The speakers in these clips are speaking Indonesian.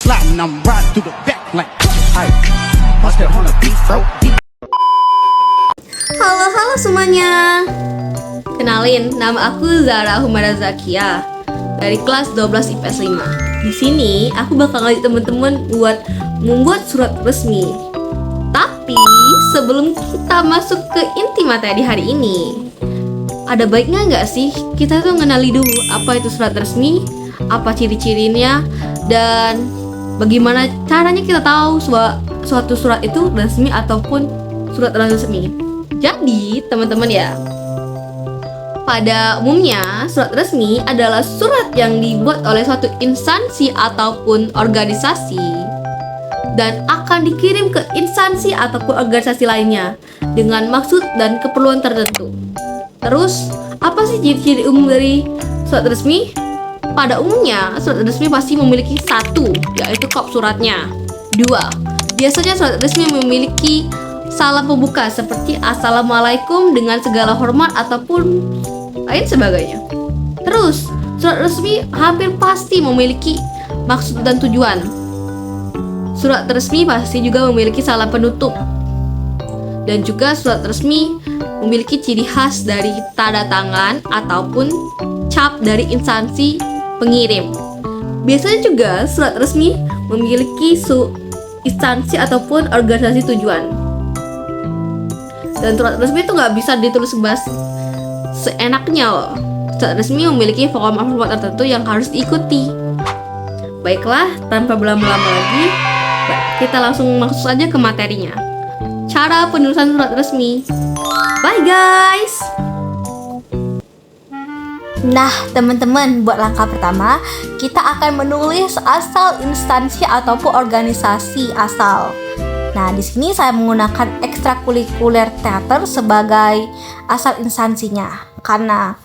sliding, I'm riding through the back like, hey, bust that on the beat, bro. Halo semuanya. Kenalin, nama aku Zara Humara Zakia dari kelas 12 IPS 5. Di sini aku bakal ngajak teman-teman buat membuat surat resmi. Tapi sebelum kita masuk ke inti materi hari ini, ada baiknya nggak sih kita tuh ngenali dulu apa itu surat resmi, apa ciri-cirinya, dan bagaimana caranya kita tahu suatu surat itu resmi ataupun surat resmi. Jadi teman-teman ya, pada umumnya surat resmi adalah surat yang dibuat oleh suatu instansi ataupun organisasi dan akan dikirim ke instansi ataupun organisasi lainnya dengan maksud dan keperluan tertentu. Terus, apa sih ciri-ciri umum dari surat resmi? Pada umumnya, surat resmi pasti memiliki satu, yaitu kop suratnya. Dua, biasanya surat resmi memiliki salam pembuka seperti Assalamualaikum dengan segala hormat ataupun lain sebagainya. Terus, surat resmi hampir pasti memiliki maksud dan tujuan. Surat resmi pasti juga memiliki salam penutup. Dan juga surat resmi memiliki ciri khas dari tanda tangan ataupun cap dari instansi pengirim. Biasanya juga surat resmi memiliki instansi ataupun organisasi tujuan. Dan surat resmi itu nggak bisa ditulis bebas seenaknya loh. Surat resmi memiliki format tertentu yang harus diikuti. Baiklah, tanpa berlama-lama lagi, kita langsung masuk saja ke materinya. Cara penulisan surat resmi. Bye guys! Nah teman-teman, buat langkah pertama, kita akan menulis asal instansi ataupun organisasi asal. Nah, di sini saya menggunakan ekstrakurikuler teater sebagai asal instansinya. Karena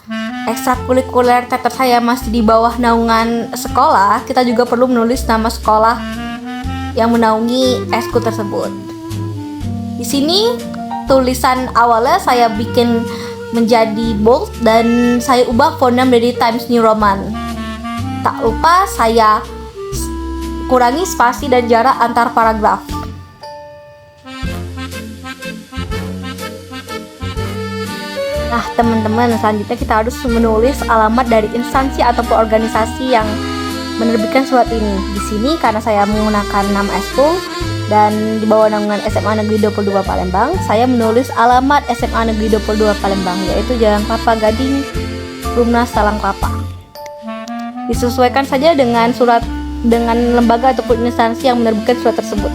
ekstrakurikuler teater saya masih di bawah naungan sekolah, kita juga perlu menulis nama sekolah yang menaungi eskul tersebut. Di sini tulisan awalnya saya bikin menjadi bold dan saya ubah fontnya menjadi Times New Roman. Tak lupa saya kurangi spasi dan jarak antar paragraf. Nah teman-teman, selanjutnya kita harus menulis alamat dari instansi ataupun organisasi yang menerbitkan surat ini. Di sini karena saya menggunakan nama eskul dan di bawah naungan SMA Negeri 22 Palembang, saya menulis alamat SMA Negeri 22 Palembang, yaitu Jalan Kelapa Gading, Rumnas Talang Kelapa. Disesuaikan saja dengan lembaga ataupun instansi yang menerbitkan surat tersebut.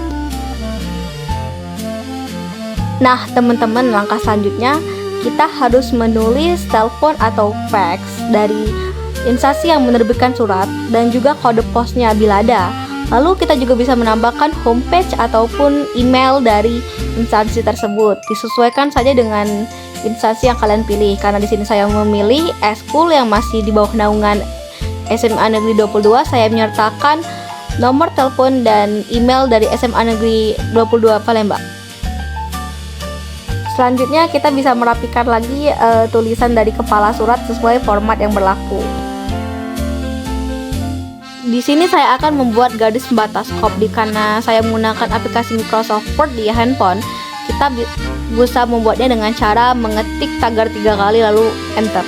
Nah teman-teman, langkah selanjutnya kita harus menulis telepon atau fax dari instansi yang menerbitkan surat dan juga kode posnya bila ada. Lalu kita juga bisa menambahkan homepage ataupun email dari instansi tersebut. Disesuaikan saja dengan instansi yang kalian pilih. Karena di sini saya memilih eskul yang masih di bawah naungan SMA Negeri 22, saya menyertakan nomor telepon dan email dari SMA Negeri 22 Palembang. Selanjutnya kita bisa merapikan lagi tulisan dari kepala surat sesuai format yang berlaku. Di sini saya akan membuat garis pembatas kop karena saya menggunakan aplikasi Microsoft Word di handphone. Kita bisa membuatnya dengan cara mengetik tagar 3 kali lalu enter.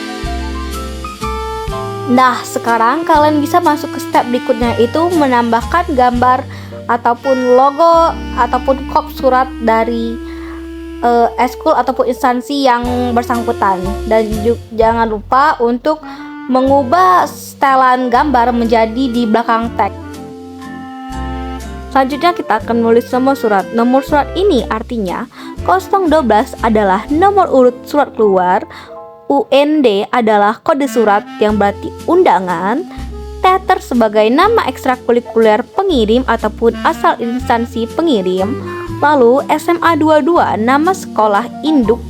Nah, sekarang kalian bisa masuk ke step berikutnya, itu menambahkan gambar ataupun logo ataupun kop surat dari eskul ataupun instansi yang bersangkutan. Dan jangan lupa untuk mengubah setelan gambar menjadi di belakang teks. Selanjutnya kita akan menulis nomor surat. Nomor surat ini artinya 012 adalah nomor urut surat keluar, UND adalah kode surat yang berarti undangan, teater sebagai nama ekstrakurikuler pengirim ataupun asal instansi pengirim, lalu SMA 22 nama sekolah induk,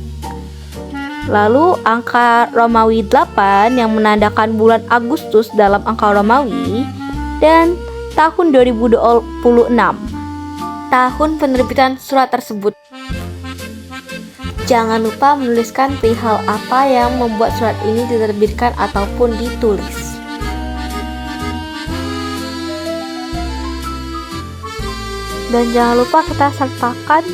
lalu angka Romawi 8 yang menandakan bulan Agustus dalam angka Romawi, dan tahun 2026, tahun penerbitan surat tersebut. Jangan lupa menuliskan perihal apa yang membuat surat ini diterbitkan ataupun ditulis. Dan jangan lupa kita sertakan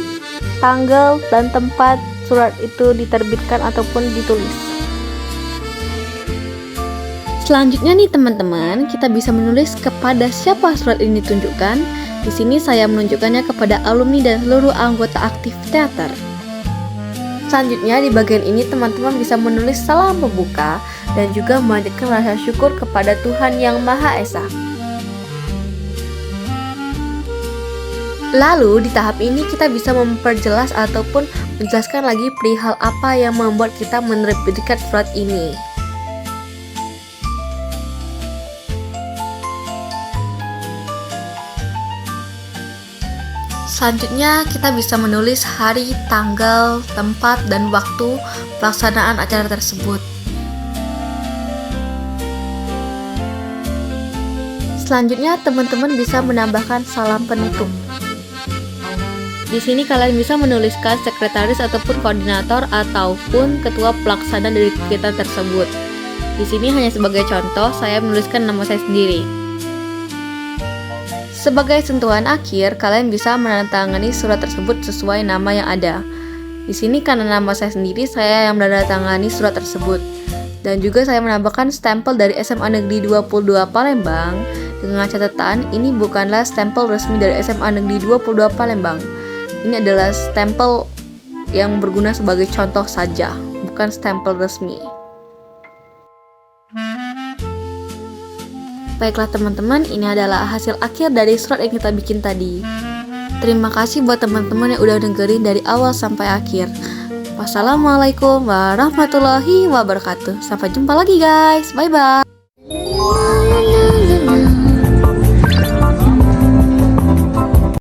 tanggal dan tempat surat itu diterbitkan ataupun ditulis. Selanjutnya nih teman-teman, kita bisa menulis kepada siapa surat ini ditunjukkan. Di sini saya menunjukkannya kepada alumni dan seluruh anggota aktif teater. Selanjutnya di bagian ini teman-teman bisa menulis salam pembuka dan juga memanjatkan rasa syukur kepada Tuhan Yang Maha Esa. Lalu di tahap ini kita bisa memperjelas ataupun menjelaskan lagi perihal apa yang membuat kita menerbitkan surat ini. Selanjutnya kita bisa menulis hari, tanggal, tempat, dan waktu pelaksanaan acara tersebut. Selanjutnya teman-teman bisa menambahkan salam penutup. Di sini kalian bisa menuliskan sekretaris ataupun koordinator ataupun ketua pelaksana dari kegiatan tersebut. Di sini hanya sebagai contoh saya menuliskan nama saya sendiri. Sebagai sentuhan akhir, kalian bisa menandatangani surat tersebut sesuai nama yang ada. Di sini karena nama saya sendiri, saya yang menandatangani surat tersebut. Dan juga saya menambahkan stempel dari SMA Negeri 22 Palembang dengan catatan ini bukanlah stempel resmi dari SMA Negeri 22 Palembang. Ini adalah stempel yang berguna sebagai contoh saja, bukan stempel resmi. Baiklah teman-teman, ini adalah hasil akhir dari surat yang kita bikin tadi. Terima kasih buat teman-teman yang udah dengerin dari awal sampai akhir. Wassalamualaikum warahmatullahi wabarakatuh. Sampai jumpa lagi guys, bye-bye.